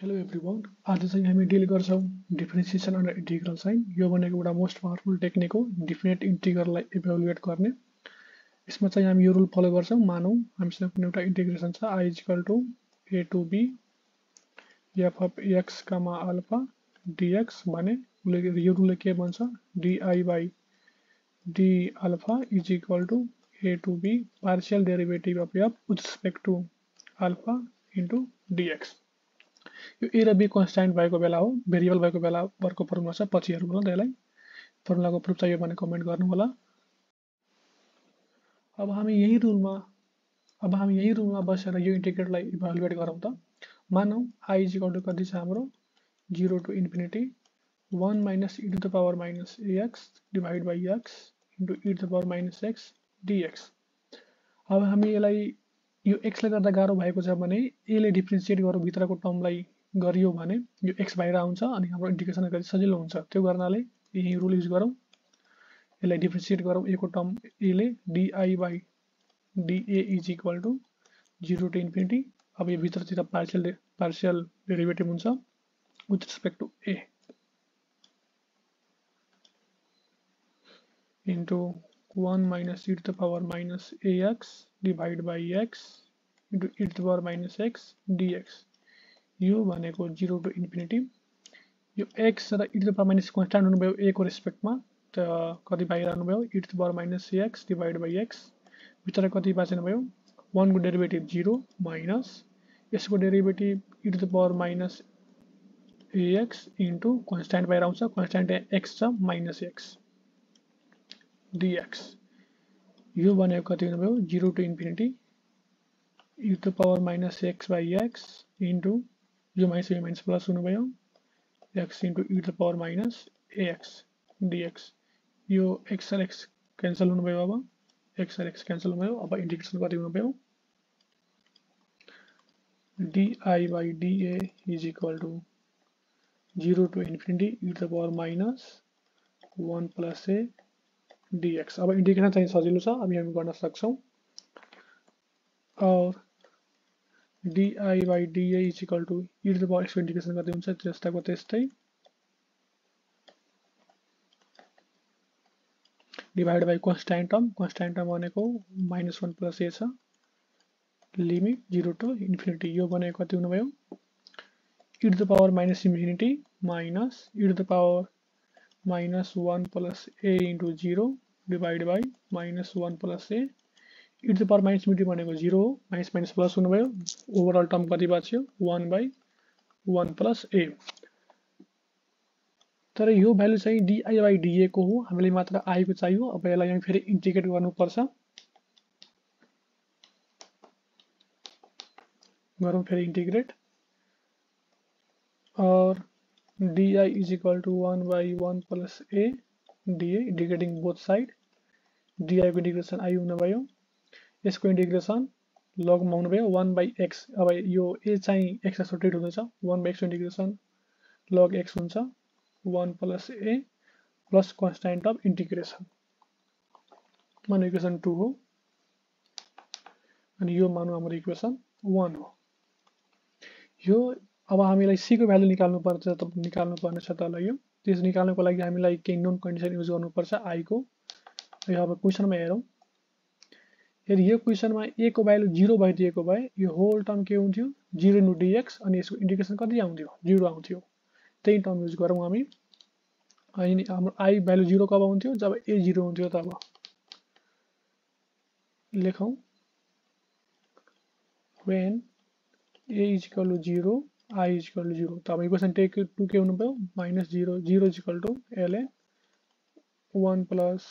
Hello everyone आज चाहिँ हामी डिल गर्छौँ डिफ्रेन्सिएसन अनि इन्टिग्रल साइन यो भनेको एउटा मोस्ट पावरफुल टेक्निक हो डिफिनेट इन्टिग्रललाई इभ्यालुएट गर्ने यसमा चाहिँ हामी यो रुल फलो गर्छौँ मानौँ हामीसँग कुनै एउटा इन्टिग्रेसन छ I equal to a to b f of x comma alpha dx भने यो रुलले के भन्छ dI by d alpha is equal to a to b partial derivative of f with respect to alpha into dx यो a र be constant भएको बेला हो भेरिएबल भएको बेला अर्को फर्मुला छ पछि हेरौँ होला त्यसलाई फर्मुलाको प्रुफ चाहियो भने कमेन्ट गर्नु होला अब हामी यही रुलमा बसेर यो इन्टिग्रेटलाई इभ्यालुएट गरौँ त मानौँ आई इज इक्वल टु कति छ हाम्रो 0 to infinity 1 minus e to the power minus ax divide by x into e to the power minus x dx अब हामी यसलाई यो x ले गर्दा गाह्रो भएको छ भने a ले डिफ्रेन्सिएट गरौँ भित्रको टर्मलाई गरियो भने यो x बाहिर आउँछ अनि हाम्रो इन्टिग्रेसन गर्दा सजिलो हुन्छ त्यो गर्नाले यही रुल युज गरौँ यसलाई डिफ्रेन्सिएट गरौँ a को टर्म a ले di by dA is equal to 0 to infinity अब यो भित्रतिर पार्शियल डेरिभेटिभ हुन्छ with respect to a into 1 minus e to the power minus ax divided by x into e to the power minus x dx यो भनेको 0 to infinity यो x र e to the power minus constant हुनुभयो a को रेस्पेक्टमा त कति बाहिर आउनुभयो e to the power minus ax divided by x भित्र कति बाँच्नु भयो 1 को डेरिभेटिभ 0 माइनस यसको derivative e to the power minus ax into constant बाहिर आउँछ constant x छ minus x dx यो भनेको कति हुनुभयो 0 to infinity e to the power minus x by x into यो माइनस प्लस हुनुभयो x into e to the power minus ax dx यो x र x क्यान्सल हुनुभयो अब x र x क्यान्सल हुनुभयो अब इन्टिग्रेसन कति हुनुभयो di by dA is equal to 0 to infinity e to the power minus 1 plus a dx अब इन्टिग्रेसन चाहिँ सजिलो छ अब हामी गर्न सक्छौं और di by dA is equal to e to the power x को इन्टिग्रेसन गर्दै हुन्छ त्यस्ताको त्यस्तै डिभाइड बाइ कन्स्ट्यान्ट टर्म भनेको -1 प्लस a छ लिमिट 0 टु इन्फिनिटी यो भनेको कति हुनुभयो e to the power minus infinity minus e to the power minus 1 plus a into 0 divided by minus 1 plus a e to the power minus infinity भनेको 0 हो minus plus हुनुभयो overall term कति बच्यो 1 by 1 plus a तर यो value चाहिँ di by dA को हो हामीले मात्र i को चाहियो अब यसलाई हामी फेरि इन्टिग्रेट गर्नुपर्छ गरौँ फेरि इन्टिग्रेट और di is equal to 1 by 1 plus a dA integrating both side di को इन्टिग्रेसन i हुनुभयो यसको इन्टिग्रेसन log मा हुनुभयो 1 by x अब यो a चाहिँ x मा सब्स्टिट्युट हुँदैछ 1 by x integration log x हुन्छ 1 plus a plus constant of integration मानौ इक्वेसन 2 हो अनि यो मानौ हाम्रो इक्वेसन 1 हो यो अब हामीलाई c को भ्यालु निकाल्नु पर्छ तल यो त्यस निकाल्नको लागि हामीलाई केही नोन कन्डिसन युज गर्नुपर्छ i को यो अब क्वेशनमा हेरौं यदि यो क्वेशनमा a को भ्यालु 0 भइदिएको भए यो होल टर्म के हुन्थ्यो 0 इन्टु dx अनि यसको इन्टिग्रेसन कति आउँथ्यो 0 आउँथ्यो त्यही टर्म युज गरौँ हामी अनि हाम्रो i भ्यालु 0 कब आउँथ्यो जब a 0 हुन्थ्यो तब लेखौं when a is equal to 0 I is equal to 0 तब इक्वेसन 2 के हुनुभयो -0 0 is equal to ln 1 plus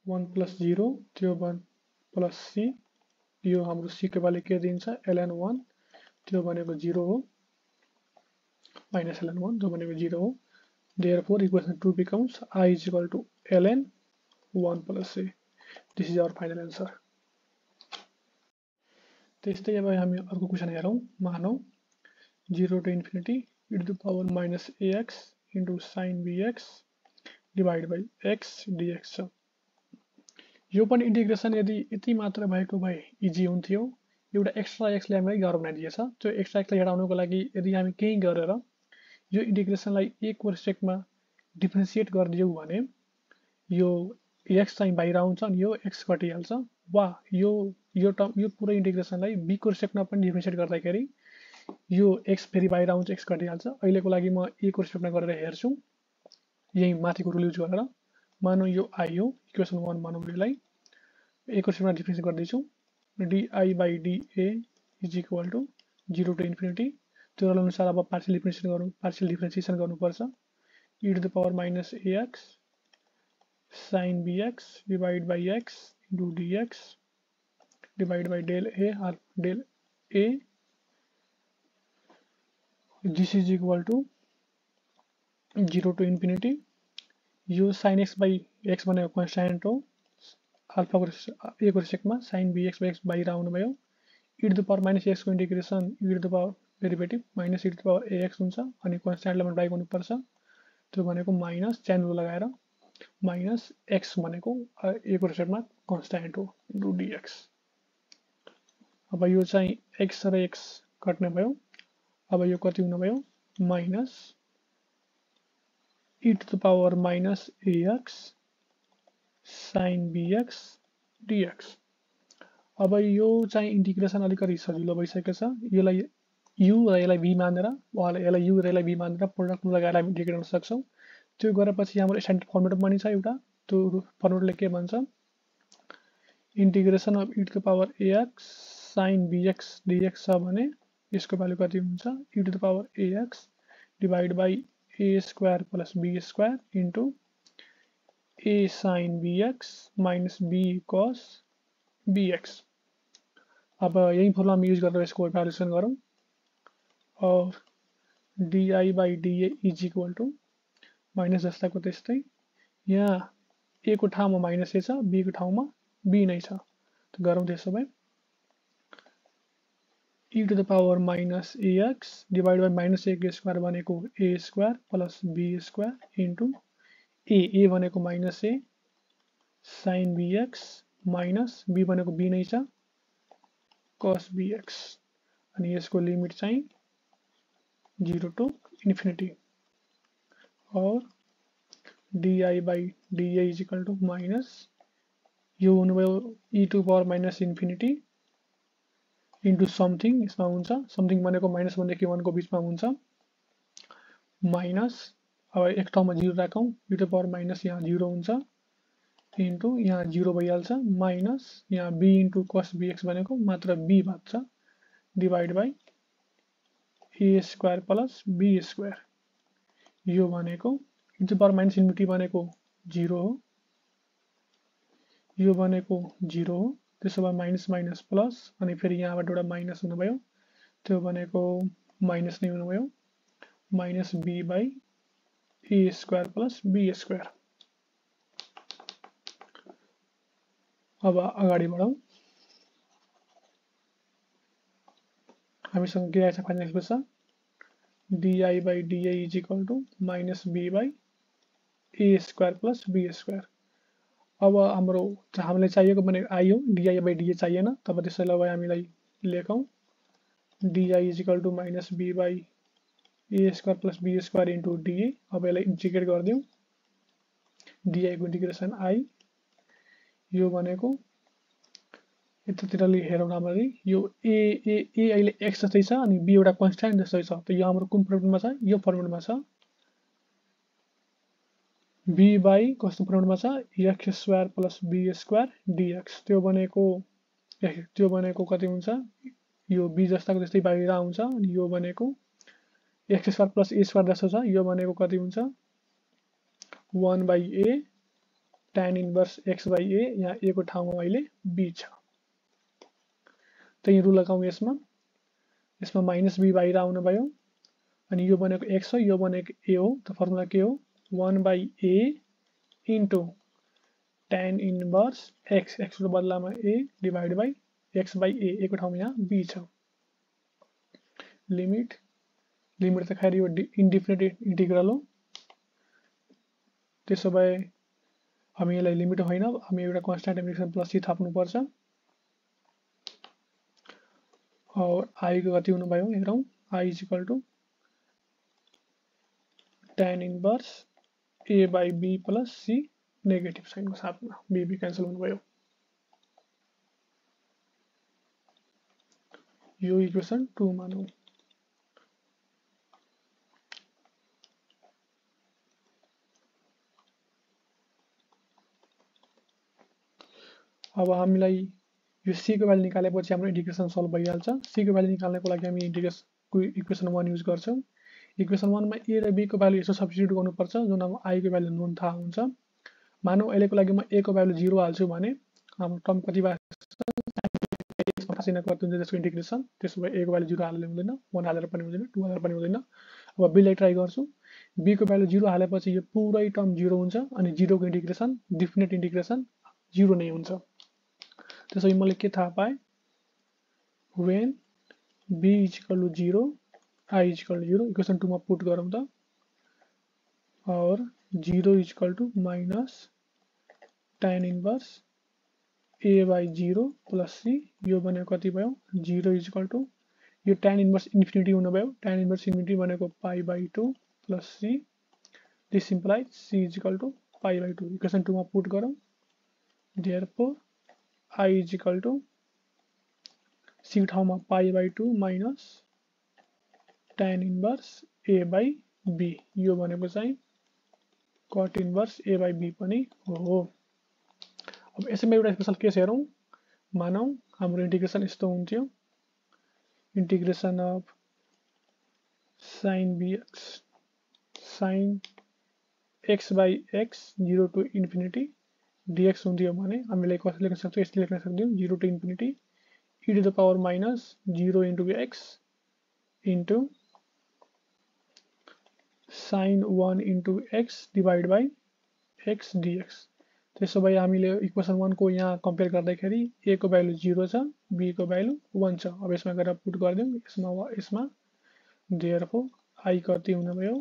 1 plus 0 त्यो 1 plus c यो हाम्रो c को भ्यालु के दिन्छ ln 1 त्यो भनेको 0 हो minus ln 1 जो भनेको 0 हो therefore equation 2 becomes I is equal to ln 1 plus a this is our final answer त्यस्तै अब हामी अर्को क्वेशन हेरौं मानौ 0 to infinity e to the power minus ax into sin bx divided by x dx छ यो पनि integration यदि यति मात्र भएको भए इजी हुन्थ्यो। एउटा एक्स्ट्रा एक्सले हामीलाई गाह्रो बनाइदिएछ। त्यो एक्स्ट्रा एक्सलाई हटाउनको लागि यदि हामी केही गरेर यो इन्टिग्रेसनलाई a को रेस्पेक्टमा डिफरेन्सिएट गरिदियौ भने यो x चाहिँ बाहिर आउँछ अनि यो x घटिहाल्छ। वा यो पुरै इन्टिग्रेसनलाई b को रेस्पेक्टमा पनि डिफरेन्सिएट गर्दाखेरि यो x फेरि बाहिर आउँछ, x घटिहाल्छ। अहिलेको लागि म a को रेस्पेक्टमा गरेर हेर्छु, यही माथिको रुल युज गरेर। मानौँ यो i हो, इक्वेसन 1 मानौँ यसलाई, a को रेस्पेक्टमा डिफरेन्सिएट गर्दैछु। dy by dA is equal to 0 to infinity. त्यो अनुसार अब पार्शियल डिफरेन्सिएसन गर्नुपर्छ। e to the power minus ax sin bx divided by x into dx divided by del a this is equal to 0 to infinity। यो sin x by x भनेको constant हो, alpha को a को रेस्पेक्टमा sin bx by x बाहिर आउनु भयो। e to the power minus x को integration e to the power derivative minus e to the power ax हुन्छ अनि कन्स्ट्यान्टलाई मल्टिप्लाई गर्नुपर्छ। त्यो भनेको माइनस टेन लगाएर माइनस x भनेको a को रेस्पेक्टमा कन्स्ट्यान्ट हो इन्टु dx। अब यो चाहिँ x र x कट्ने भयो। अब यो कति हुने भयो minus e to the power minus ax sin bx dx। अब यो चाहिँ इन्टिग्रेसन अलिकति सजिलो भइसकेको छ। यसलाई u र यसलाई v मानेर वा यसलाई u र यसलाई v मानेर प्रोडक्ट लगाएर हामी इन्टिग्रेट गर्न सक्छौँ। त्यो गरेपछि हाम्रो स्ट्यान्डर्ड फर्मुला पनि छ एउटा। त्यो फर्मुलाले के भन्छ, integration of e to the power ax sin bx dx छ भने यसको भ्यालु कति हुन्छ e to the power ax divide by a square plus b square into a sin bx minus b cos bx। अब यही formula हम use गरेर यसको इभ्यालुएसन गरौँ। और dy by dA is equal to minus जस्ताको त्यस्तै, यहाँ a को ठाउँमा माइनस a छ, b को ठाउँमा b नै छ। त गरौँ त्यसो भए e to the power minus ax divide by minus a square भनेको a square plus b square into a भनेको minus a sin bx minus b भनेको b नै छ cos bx अनि यसको लिमिट चाहिँ 0 to इन्फिनिटी। और dy by dA is equal to minus यो हुनुभयो e to power minus infinity into something, यसमा हुन्छ समथिङ भनेको माइनस भनेको 1 को बिचमा हुन्छ माइनस। अब एक ठाउँमा 0 राखौँ, e to power माइनस यहाँ 0 हुन्छ इन्टु यहाँ 0 भइहाल्छ माइनस यहाँ b इन्टु cos bx भनेको मात्र b बच्छ divide by a square plus b square. यो भनेको e to power minus infinity भनेको 0 हो, यो भनेको 0 हो। त्यसो भए माइनस माइनस प्लस अनि फेरि यहाँबाट एउटा माइनस हुनुभयो, त्यो भनेको माइनस नै हुनुभयो minus b by a square plus b square. अब अगाडि बढौँ। हामीसँग के आएछ final expression dy by dA is equal to minus b by a square plus b square. अब हामीलाई चाहिएको भनेको i हो, dy बाई dA चाहिएन। तब त्यसैले अब हामीलाई लेखौँ dy is equal to minus b by a square plus b square into dA। अब यसलाई इन्टिग्रेट गरिदिउँ, dy को इन्टिग्रेसन i, यो भनेको यतातिर हेरौँ राम्ररी, यो a अहिले x जस्तै छ अनि b एउटा कन्स्ट्यान्ट जस्तै छ। त यो हाम्रो कुन फर्मुलामा छ, यो फर्मुलामा छ b बाई कस्तो फर्मुलामा छ x square plus b square dx। त्यो भनेको कति हुन्छ, यो b जस्ताको त्यस्तै बाहिर आउँछ अनि यो भनेको x square plus a square जस्तो छ। यो भनेको कति हुन्छ 1 by a tan inverse x by a, यहाँ a को ठाउँमा अहिले b छ। त्यही रुल लगाउँ यसमा माइनस b बाहिर आउनु भयो अनि यो भनेको x हो, यो भनेको a हो। त फर्मुला के हो 1 by a into tan inverse x को बदलामा a divide by x by a को ठाउँमा यहाँ b छ। लिमिट त खैर यो इन्डिफिनिट इन्टिग्रल हो। त्यसो भए हामी यसलाई लिमिट होइन, हामी एउटा कन्स्ट्यान्ट इन्टिग्रेसन प्लस सी थप्नुपर्छ। और आई को कति हुनु भयो हेरौँ, I is equal to tan inverse A by B plus C negative साइनको साथमा, बी क्यान्सल हुनुभयो। यो इक्वेसन 2 मानौँ। अब हामीलाई यो सी को भ्यालु निकालेपछि हाम्रो इन्टिग्रेसन सल्भ भइहाल्छ। सी को भ्यालु निकाल्नको लागि हामी इक्वेसन 1 युज गर्छौँ। इक्वेसन 1 मा ए र बी को भ्यालु यसो सब्स्टिट्युट गर्नुपर्छ, जुन अब आई को भ्यालु नोन थाहा हुन्छ। मानौँ अहिलेको लागि म ए को भ्यालु 0 हाल्छु भने हाम्रो टर्म कति भयो, त्यसको इन्टिग्रेसन। त्यसो भए ए को भ्यालु 0 हाल्नु हुँदैन, 1 हालेर पनि हुँदैन, 2 हालेर पनि हुँदैन। अब बी लाई ट्राई गर्छु। बी को भ्यालु 0 हालेपछि यो पुरै टर्म 0 हुन्छ अनि 0 को इन्टिग्रेसन डेफिनेट इन्टिग्रेसन 0 नै हुन्छ। त्यसैले मैले के थाहा पाएँ, when b is equal to 0 I is equal to 0 equation 2 मा पुट गरौँ त, और 0 is equal to minus tan inverse a by 0 plus c, यो भनेको कति भयो 0 is equal to यो tan इन्भर्स इन्फिनिटी हुनु भयो, tan इन्भर्स इन्फिनिटी भनेको pi by 2 plus c, this implies c is equal to pi by 2। Equation 2 मा put गरौँ, therefore I is equal to c ठाउँमा pi by 2 minus tan inverse a by b, यो भनेको चाहिँ cot inverse a by b पनि हो। अब यसैमा एउटा स्पेशल केस हेरौँ। मानौँ हाम्रो इन्टिग्रेसन यस्तो हुन्थ्यो, integration of sin bx sin x by x 0 to infinity dx हुन्थ्यो भने हामीले कसरी लेख्न सक्छौँ, यसरी लेख्न सक्छौँ 0 to infinity e to the power minus 0 into x into sin 1 into x divided by x dx। त्यसो भए हामीले इक्वेसन 1 को यहाँ कम्पेयर गर्दाखेरि a को भ्यालु 0 छ, b को भ्यालु 1 छ। अब यसमा गएर पुट गरिदिउँ, यसमा therefore I कति हुने भयो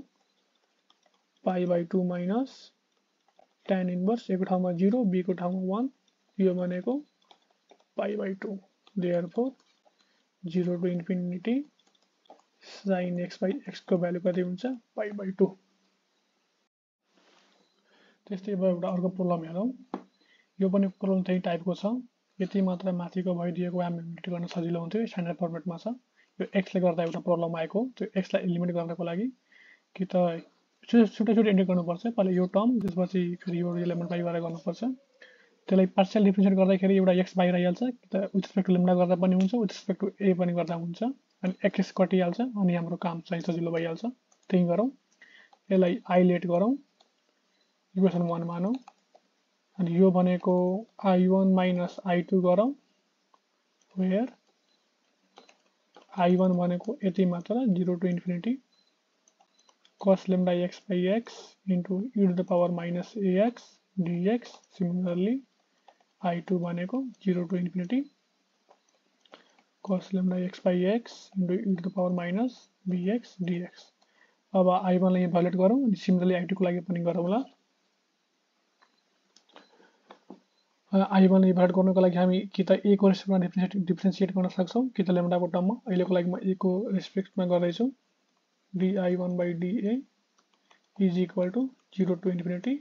pi by 2 minus tan inverse a को ठाउँमा 0 b को ठाउँमा 1, यो भनेको pi by 2, therefore 0 to infinity sin x by x को भ्यालु कति हुन्छ पाई बाई 2। त्यस्तै अब एउटा अर्को प्रब्लम हेरौँ। यो पनि प्रब्लम त्यही टाइपको छ, यति मात्र माथिको भइदिएको हामी इन्टिग्रेट गर्न सजिलो हुन्थ्यो, स्ट्यान्डर्ड फर्मेटमा छ। यो x ले गर्दा एउटा प्रब्लम आएको, त्यो x लाई एलिमिनेट गर्नको लागि कि त छुट्टै इन्टिग्रेट गर्नुपर्छ। पहिला यो टर्म, त्यसपछि फेरि यो एलिमेन्ट बाइ गरेर गर्नुपर्छ। त्यसलाई पार्शियल डिफरेन्सिएट गर्दाखेरि एउटा x बाहिर आइहाल्छ, कि त विथ रिस्पेक्ट टु लेम्डा गर्दा पनि हुन्छ, विथ रिस्पेक्ट टु a पनि गर्दा हुन्छ, अनि x कटिहाल्छ अनि हाम्रो काम चाहिँ सजिलो भइहाल्छ। त्यही गरौँ, यसलाई आइलेट गरौँ, इक्वेसन 1 मानौँ, अनि यो भनेको i1 माइनस i2 गरौँ, वेयर i1 भनेको यति मात्र 0 to infinity cos lambda x by x into e to the power minus ax dx। Similarly i2 भनेको 0 to infinity cos lambda x by x into e to the power minus bx dx। अब i1 लाई भ्यालुएट गरौँ, अनि similarly i2 को लागि पनि गरौँला। i1 लाई भ्यालुएट गर्नको लागि हामी कि त a को रेस्पेक्टमा डिफरेन्सिएट गर्न सक्छौँ, कि त लेम्डाको टर्ममा। अहिलेको लागि म a को रेस्पेक्टमा गर्दैछु, di1 by dA is equal to 0 to infinity,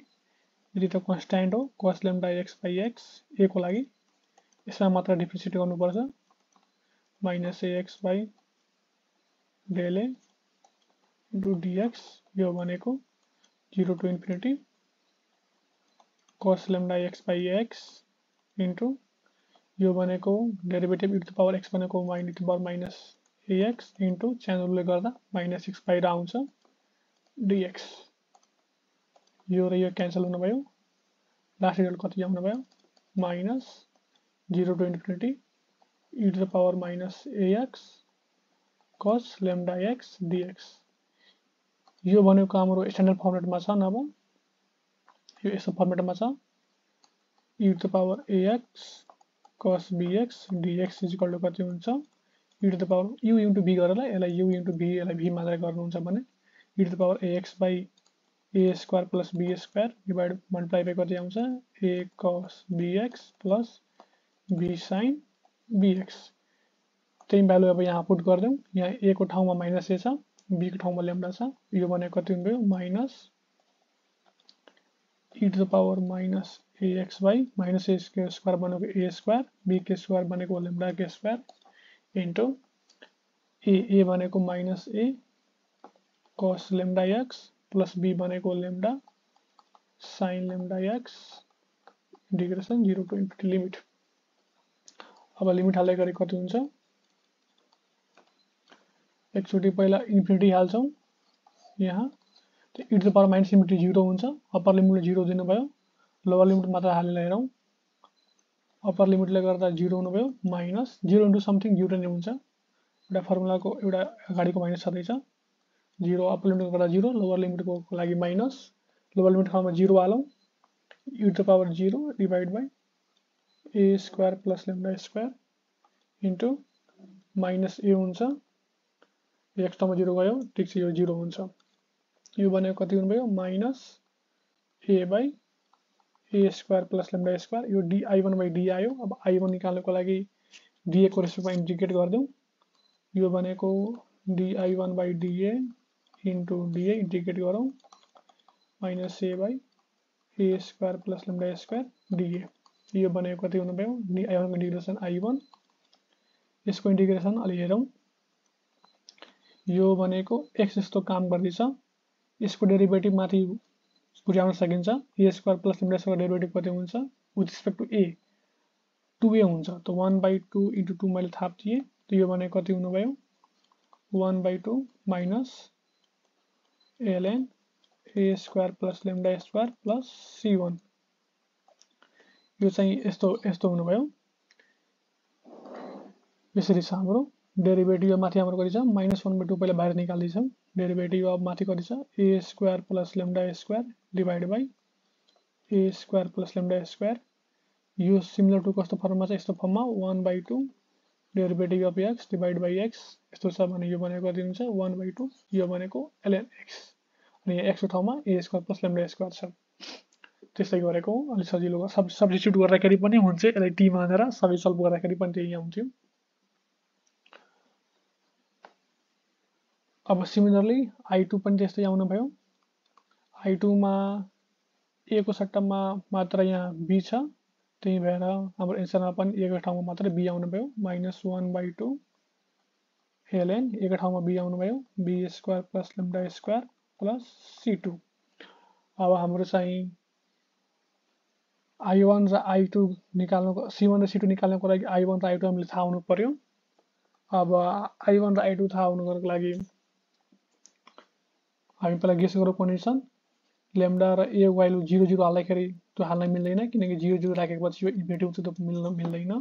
यदि त कन्स्ट्यान्ट हो cos lambda x by x a को लागि, यसमा मात्र डिफरेन्सिएट गर्नुपर्छ, minus ax by del a into dx, यो भनेको 0 to infinity cos lambda x by x into यो भनेको derivative e to the power x भनेको e to the power minus ax into च्यानलले गर्दा माइनस x बाहिर आउँछ dx, यो र यो क्यान्सल हुनु भयो, लास्ट रिजल्ट कति आउनु भयो minus 0 to infinity e to the power minus ax cos lambda x dx। यो भनेको हाम्रो स्ट्यान्डर्ड फर्मेटमा छ, नभए यो यस्तो फर्मेटमा छ, e to the power ax cos bx dx is equal to कति हुन्छ e to the power u into b गरेर यसलाई u into b, यसलाई v मात्र गर्नुहुन्छ भने e to the power ax by a square plus b square divide multiply by कति आउँछ a cos bx plus b sin bx त्यही value अब यहाँ पुट गर्दियौँ यहाँ a को ठाउँमा माइनस a छ b को ठाउँमा लेम्डा छ यो भनेको कति हुने भयो minus e to the power minus ax by minus a square बनेको a square b के square बनेको lambda के square into a बनेको minus a cos lambda x plus b बनेको lambda sin lambda x integration 0 to infinity limit अब limit हाल्दै गरे कति हुन्छ एकचोटी पहिला इन्फिनिटी हाल्छौं यहाँ तो e to the power minus infinity 0 हुन्छ अप्पर लिमिटले 0 दिनुभयो लोवर लिमिट मात्र हालेर हेरौं अप्पर लिमिटले गर्दा 0 हुनुभयो माइनस 0 into समथिङ 0 नै हुन्छ एउटा फर्मुलाको एउटा अगाडिको माइनस छँदैछ 0 अप्पर लिमिटले गर्दा 0 लोवर लिमिटको लागि माइनस लोवर लिमिट ठाउँमा 0 हालौं e to the power 0 divide by a square plus lambda square into minus a हुन्छ x ठाउँमा 0 गयो ठीक छ यो 0 हुन्छ यो बनेको कति हुनुभयो minus a by a square plus lambda square यो di1 बाइ d आयो अब i1 निकाल्नको लागि dA को रेस्पेक्टमा इन्टिग्रेट गर्दियौं यो बनेको di1 by dA into dA integrate गरौं minus a by a square plus lambda square dA यो बनेको कति हुनुभयो di1 को इन्टिग्रेसन i1 यसको इन्टिग्रेसन अलि हेरौं यो बनेको x जस्तो काम गर्दैछ यसको डेरिभेटिभ माथि पुर्याउन सकिन्छ a square plus lambda square derivative कति हुन्छ with respect to a 2a हुन्छ त 1/2 इन्टु 2 मैले थाप्दिए त यो भनेको कति हुनुभयो 1/2 minus ln a square plus lambda square plus c1 यो चाहिँ यस्तो हुनुभयो यसरी छ हाम्रो डेरिभेटिभ माथि हाम्रो कति छ -1/2 पहिला बाहिर निकाल्दै छौं डेरिभेटिभ अब माथि कति छ a square plus lambda square divide by a square plus lambda square यो सिमिलर टु कस्तो फर्ममा छ यस्तो फर्ममा 1/2 derivative of x divide by x यस्तो छ भने यो भनेको कति हुन्छ 1/2 यो भनेको ln x अनि यहाँ x को ठाउँमा a square plus lambda square छ त्यसै गरेको अलि सजिलो सब्स्टिट्युट गर्दाखेरि पनि हुन्छ यसलाई t मानेर सबै सल्भ गर्दाखेरि पनि त्यही आउँथ्यो अब सिमिलरली i2 पनि त्यस्तै आउनु भयो i2 मा a को सट्टामा मात्र यहाँ b छ त्यही भएर हाम्रो एन्सरमा पनि a को ठाउँमा मात्र b आउनु भयो -1/2 ln a को ठाउँमा b आउनु भयो b square plus lambda square plus c2 अब हाम्रो चाहिँ i1 र i2 निकाल्नको c1 र c2 निकाल्नको लागि i1 र i2 हामीले थाहा हुनु पर्यो अब i1 र i2 थाहा हुनुको लागि हामी पहिला गेस गरौँ कन्डिसन lambda र a भ्यालु 0 0 हाल्दाखेरि त्यो हाल्न मिल्दैन किनकि 0 0 राखेपछि यो इन्फिनिटी हुन्छ त्यो मिल्दैन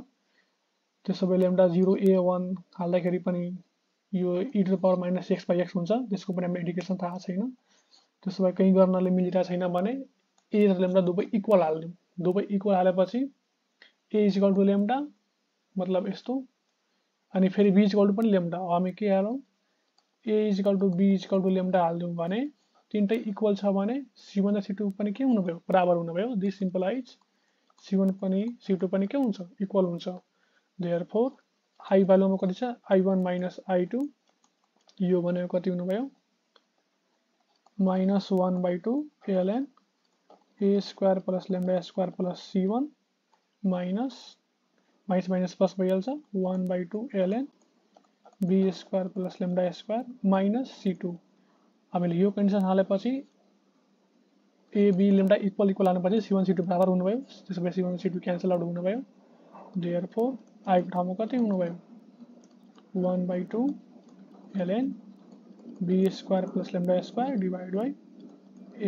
त्यसैले lambda 0 a1 हाल्दाखेरि पनि यो e to the power minus x by x हुन्छ त्यसको पनि हामीले इन्टिग्रेसन थाहा छैन त्यसैले कहीं गर्नले मिलिरा छैन भने a र lambda दुवै इक्वल हाल्दियौ दुवै इक्वल हालेपछि a = lambda मतलब यस्तो अनि फेरि b = पनि lambda हामी के हालौं a = b = lambda हाल्दियौ भने तीनटै इक्वल छ भने c1 र c2 पनि के हुनु भयो बराबर हुनु भयो दिस सिम्पलाइज c1 पनि c2 पनि के हुन्छ इक्वल हुन्छ देयरफोर i भ्यालुमा कति छ i1 - i2 यो भनेको कति हुनु भयो -1/2 ln a square plus lambda square plus c1 minus minus plus भइहाल्छ 1/2 ln b square plus lambda square minus c2 हामीले यो कन्डिसन हालेपछि a b lambda इक्वल हाल्नुपर्छ c1 c2 बराबर हुनुभयो त्यसपछि c1 c2 क्यान्सल आउट हुनुभयो देयरफोर i को ठाउँमा कति हुनुभयो 1/2 ln b square plus lambda square divide by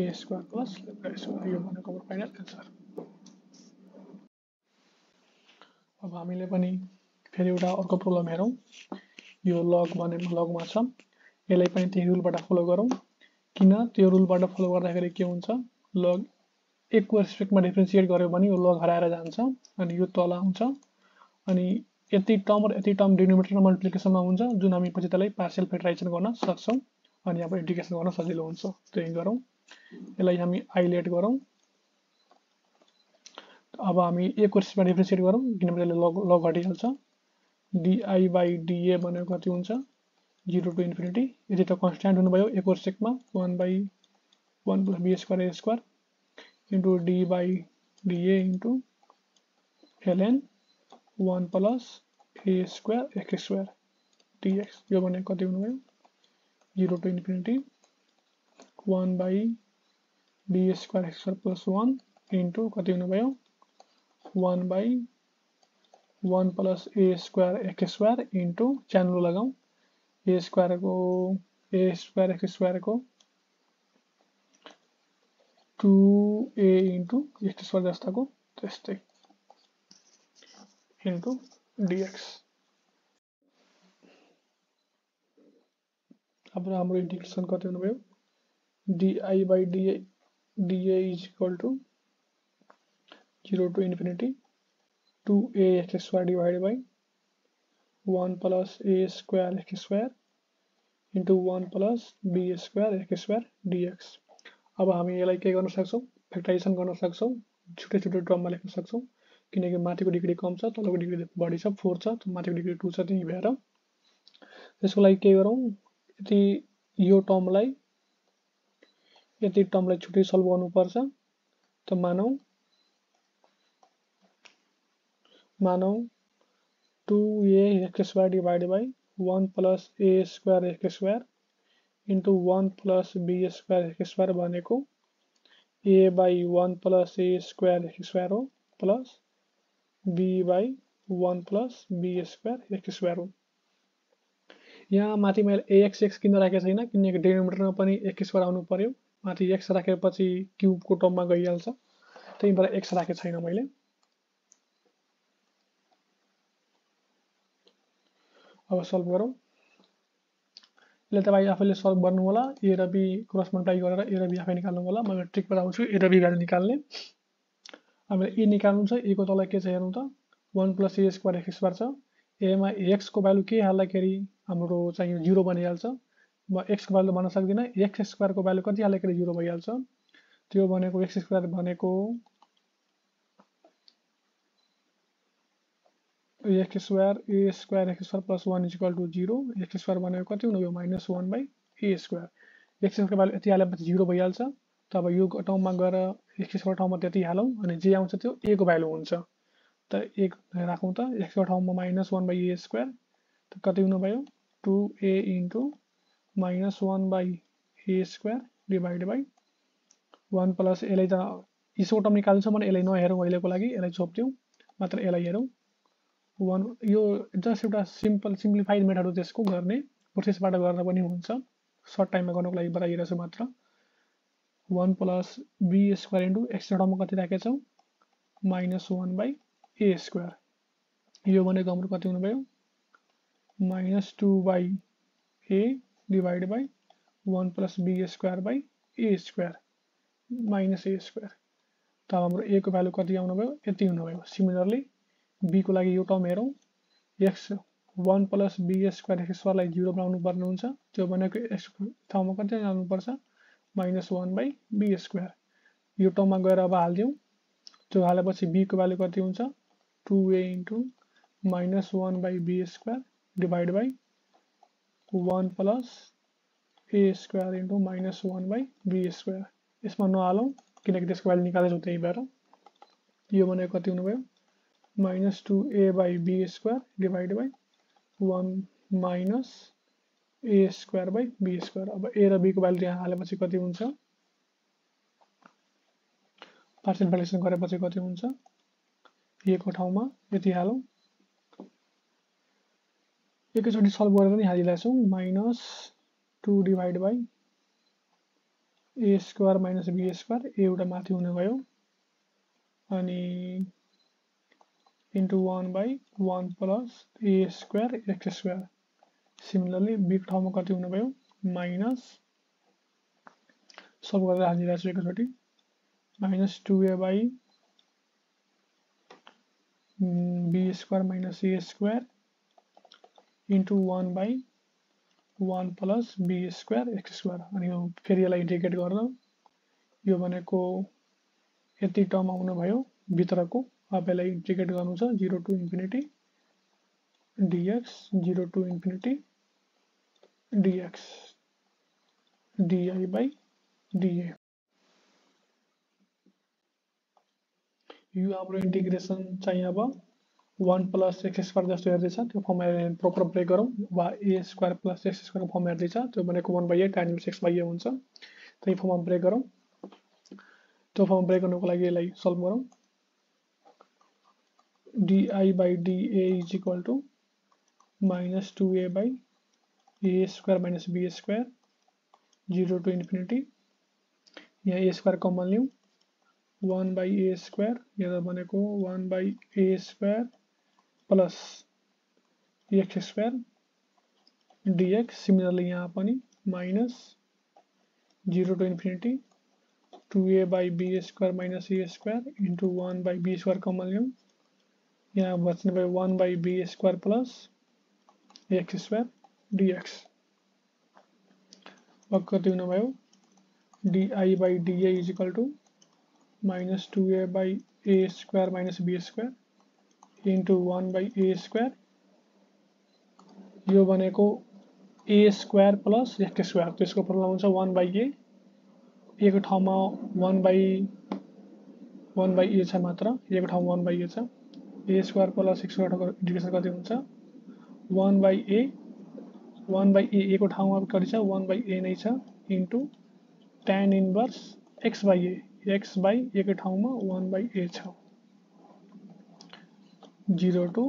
a square plus lambda square यो भनेको हाम्रो फाइनल आन्सर अब हामीले पनि फेरि एउटा अर्को प्रब्लम हेरौं यो लग लगमा छ यसलाई पनि त्यही रुलबाट फलो गरौं किन त्यो रुलबाट फलो गर्दाखेरि के हुन्छ लग 1 को रेस्पेक्टमा डिफरेन्शिएट गर्यो भने यो लग हराएर जान्छ अनि यो तल आउँछ अनि यति टर्म र यति टर्म डिनोमिनेटर मल्टिप्लिकेसनमा हुन्छ जुन हामी पछि त्यसलाई पार्शियल फ्याक्टराइजेसन गर्न सक्छौं अनि हाम्रो इन्टिग्रेसन गर्न सजिलो हुन्छ त्यही गरौं यसलाई हामी आइलेट गरौँ। अब हामी a को रेस्पेक्टमा डिफरेन्सिएट गरौँ किनभने यसले लग घटिहाल्छ। dy बाई dA भनेको कति हुन्छ 0 to इन्फिनिटी। यदि त कन्स्ट्यान्ट हुनुभयो a को रेस्पेक्टमा 1 by 1 plus b square a square into d by dA into ln 1 plus a square x square dx। यो भनेको कति हुनुभयो 0 to infinity 1 by b square x square plus 1 into कति हुनुभयो 1 by 1 plus a square x square into channel लगाऊँ a square x square को 2a into x square जस्ताको त्यस्तै इन्टु dx। अब हाम्रो इंटीग्रेशन कति हुनुभयो dy by dA is equal to 0 to infinity 2a x square divided by 1 plus a square x square into 1 plus b square x square dx। अब हामी यसलाई के गर्न सक्छौं फ्याक्टराइजेसन गर्न सक्छौं छुट्टै छुट्टै टर्ममा लेख्न सक्छौं किनकि माथिको डिग्री कम छ तलको डिग्री बढी छ 4 छ माथिको डिग्री 2 छ त्यही भएर त्यसको लागि के गरौँ यो टर्मलाई छुट्टै सल्भ गर्नुपर्छ। त मानौ 2a x square divided by 1 plus a square x square into 1 plus b square x square भनेको a by 1 plus a square x square हो plus b by 1 plus b square x square हो। यहाँ माथि मैले ax किन राखेको छैन किनकि डिनोमिनेटरमा पनि x स्क्वायर आउनु पर्यो माथि x राखेपछि क्यूब को टर्ममा गइहाल्छ त्यही भएर x राखेको छैन मैले। अब सल्भ गरौँ यसले तपाई आफैले सल्भ गर्नु होला a र b क्रस मल्टिप्लाई गरेर a र b आफै निकाल्नु होला। म ट्रिक बताउँछु a र b भ्यालु निकाल्ने। हामीले a निकाल्नु छ a को तल के छ हेरौँ त 1 plus a square x square छ a मा x को भ्यालु के हाल्दाखेरि हाम्रो चाहिँ 0 बनिहाल्छ। म x को भ्यालु भन्न सक्दिन x स्क्वायर को भ्यालु कति हाल्दाखेरि 0 भइहाल्छ त्यो भनेको x स्क्वायर भनेको x square a square x square plus 1 is equal to 0 x square भनेको कति हुनुभयो minus 1 by a square x square value यति हालेपछि 0 भइहाल्छ। तब यो ठाउँमा गएर x स्क्वायर ठाउँमा त्यति हालौं अनि जे आउँछ त्यो a को भ्यालु हुन्छ त 1 राखौं त x को ठाउँमा माइनस 1 बाई a स्क्वायर त कति हुनुभयो 2a into minus 1 by a square divide by 1 plus यसलाई त यसको टर्म निकाल्नु छ भने यसलाई नहेरौँ अहिलेको लागि यसलाई छोप्दियौं मात्र यसलाई हेरौँ 1 यो जस्ट एउटा सिम्प्लिफाइड मेथड हो त्यसको गर्ने प्रोसेसबाट गर्न पनि हुन्छ सर्ट टाइममा गर्नको लागि बताइरहेको छु मात्र 1 plus b square into x टर्ममा कति राखेछौं माइनस 1 बाई a स्क्वायर यो भनेको हाम्रो कति हुनुभयो minus 2 by a divide by 1 plus b square by a square minus a square. त हाम्रो a को भ्यालु कति आउनुभयो यति हुनुभयो। सिमिलरली b को लागि यो टर्म हेरौँ x 1 plus b square x स्क्वायरलाई 0 बनाउनु पर्ने हुन्छ त्यो भनेको x ठाउँमा कति हाल्नु पर्छ माइनस 1 बाई b स्क्वायर यो टर्ममा गएर अब हाल्दियौं त्यो हालेपछि b को भ्यालु कति हुन्छ 2a into minus 1 by b square divide by 1 plus a square into minus 1 by b square यसमा नहालौं किनकि त्यसको भ्यालु निकालेछौं त्यही भएर यो भनेको कति हुनुभयो minus 2a by b square divide by 1 minus a square by b square. अब a र b को भ्यालु यहाँ हालेपछि कति हुन्छ पार्शियल फ्र्याक्सन गरेपछि कति हुन्छ a को ठाउँमा यति हालौं एकैचोटी सल्भ गरेर नि हालिरहेको छौं minus 2 divide by a square minus b square a एउटा माथि हुने भयो अनि into 1 by 1 plus a square x square. Similarly b को ठाउँमा कति हुने भयो माइनस सल्भ गरेर हालिरहेको छु एकैचोटी minus 2a by b square minus a square into 1 by 1 plus b square x square अनि फेरि यसलाई इन्टिग्रेट गर्दा यो भनेको यति टर्म आउनु भयो भित्रको अब यसलाई इन्टिग्रेट गर्नु छ 0 to infinity dx 0 to infinity dx di by dA यो हाम्रो इन्टिग्रेसन चाहिँ अब 1 plus x square जस्तो हेर्दैछ त्यो फर्ममा प्रोपर ब्रेक गरौँ वा a square plus x square को फर्म हेर्दैछ त्यो भनेको 1/a tan x by a हुन्छ त्यही फर्ममा ब्रेक गरौँ त्यो फर्म ब्रेक गर्नको लागि यसलाई सल्भ गरौँ di by dA is equal to minus 2a by a square minus b square 0 to infinity यहाँ a square कमन लिउँ 1 by a square यहाँ भनेको 1 by a square plus x square dx similarly यहाँ पनि minus 0 to infinity 2a by b square minus a square into 1 by b square common लिउँ यहाँ बच्ने भयो 1 by b square plus x square dx अब कति हुने भयो di by dA is equal to minus 2a by a square minus b square into 1 by a square यो भनेको a square plus x square त्यसको फर्मुला हुन्छ 1 by a एक ठाउँमा 1 by a छ मात्र एक ठाउँमा 1 by a छ a square plus x square को इंटीग्रेसन कति हुन्छ 1 by a को ठाउँमा कति छ 1 by a नै छ into tan inverse x by a x by a को ठाउँमा 1 by a छ 0 to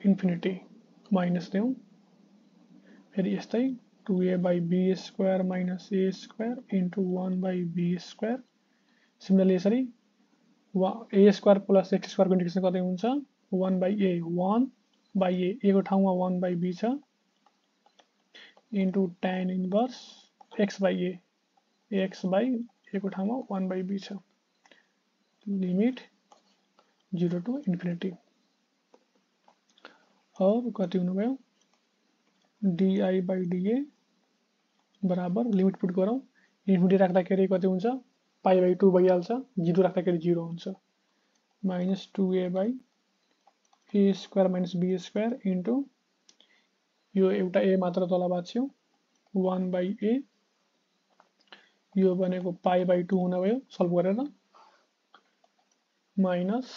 infinity minus देऊ फेरि यस्तै 2a by b square minus a square into 1 by b square similarly यसरी a square plus x square को integration कति हुन्छ 1 by a को ठाउँमा 1 by b छ into tan inverse x by a x by a को ठाउँमा 1 by b छ लिमिट 0 to infinity अब कति हुनु भयो di by dA बराबर लिमिट पुट गरौँ इन्फिनिटी राख्दाखेरि कति हुन्छ पाई by 2 भइहाल्छ 0 राख्दाखेरि 0 हुन्छ minus 2a by a square minus b square into यो एउटा a मात्र तल बाँच्यो 1 by a यो भनेको पाई by 2 हुने भयो सल्भ गरेर माइनस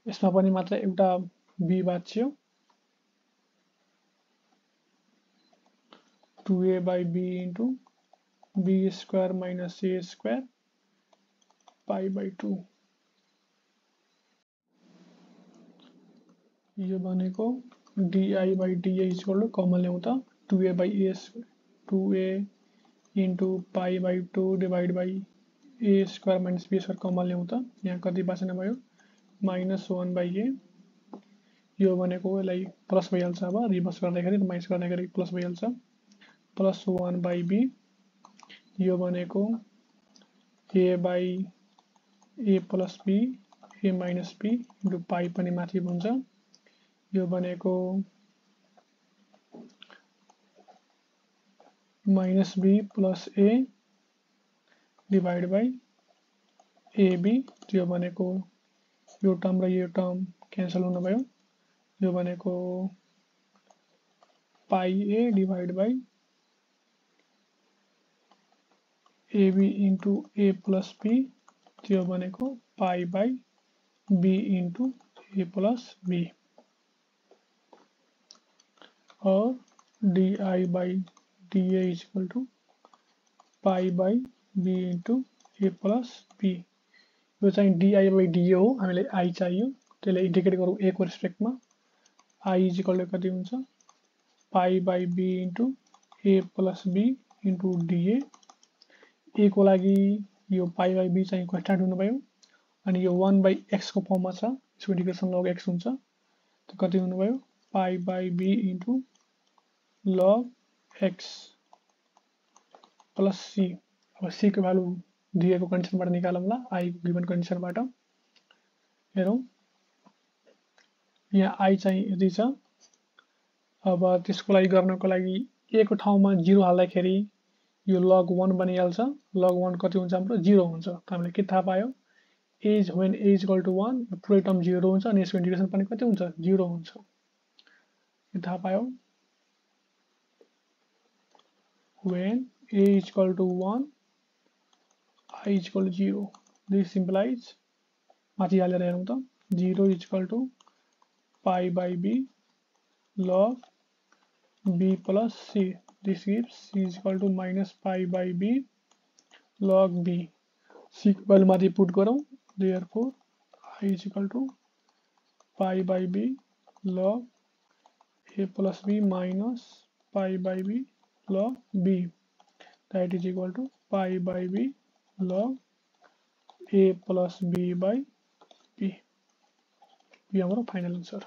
यसमा पनि मात्र एउटा b बाँच्यो 2a by b into b square minus a square pi by 2 यो भनेको di by dA is equal to common ल्याउँ त 2a by a 2a into pi by 2 divided by a square minus b square common ल्याउँ त यहाँ कति बाँच्ने भयो minus 1 by a यो भनेको यसलाई प्लस भइहाल्छ अब रिभर्स गर्दाखेरि माइनस गर्दाखेरि प्लस भइहाल्छ प्लस 1 by b यो भनेको a by a plus b a minus b into pi पनि माथि हुन्छ यो भनेको minus b plus a divided by ab यो भनेको यो टर्म र यो टर्म क्यान्सल हुने भयो यो भनेको pi a divided by ab into a plus b त्यो भनेको pi by b into a plus b और di by dA is equal to pi by b into a plus b यो चाहिँ di by dA हो हामीलाई I चाहियो त्यसलाई integrate गरौँ a को रेस्पेक्टमा I is equal to कति हुन्छ pi by b into a plus b into dA a को लागि यो pi by b चाहिँ कन्स्ट्यान्ट हुनु भयो अनि यो 1 by x को फर्ममा छ यसको इन्टिग्रेसन log x हुन्छ त्यो कति हुनु भयो pi by b into log x plus c अब c को भ्यालु दिएको कन्डिसनबाट निकालौँला I गिभन कन्डिसनबाट हेरौँ यहाँ I चाहिँ यति छ अब त्यसको लागि गर्नको लागि a को ठाउँमा 0 हाल्दाखेरि यो log 1 बनिहाल्छ log 1 कति हुन्छ हाम्रो 0 हुन्छ त हामीले के थाहा पायो as when a is equal to 1 पुरै टर्म 0 हुन्छ अनि यसको इन्टिग्रेसन पनि कति हुन्छ 0 हुन्छ यो थाहा पायो when a is equal to 1 I is equal to 0 this implies माथि हालेर हेरौँ त 0 is equal to pi by b log b plus c this gives c is equal to minus pi by b log b c को value माथि put गरौँ therefore I is equal to pi by b log a plus b minus pi by b log b that is equal to pi by b log a plus b by b यो हाम्रो final answer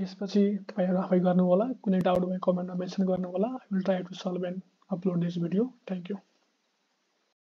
यसपछि तपाईहरु आफै गर्नु होला कुनै doubt भए कमेन्टमा mention गर्नु होला I will try to solve and upload this video thank you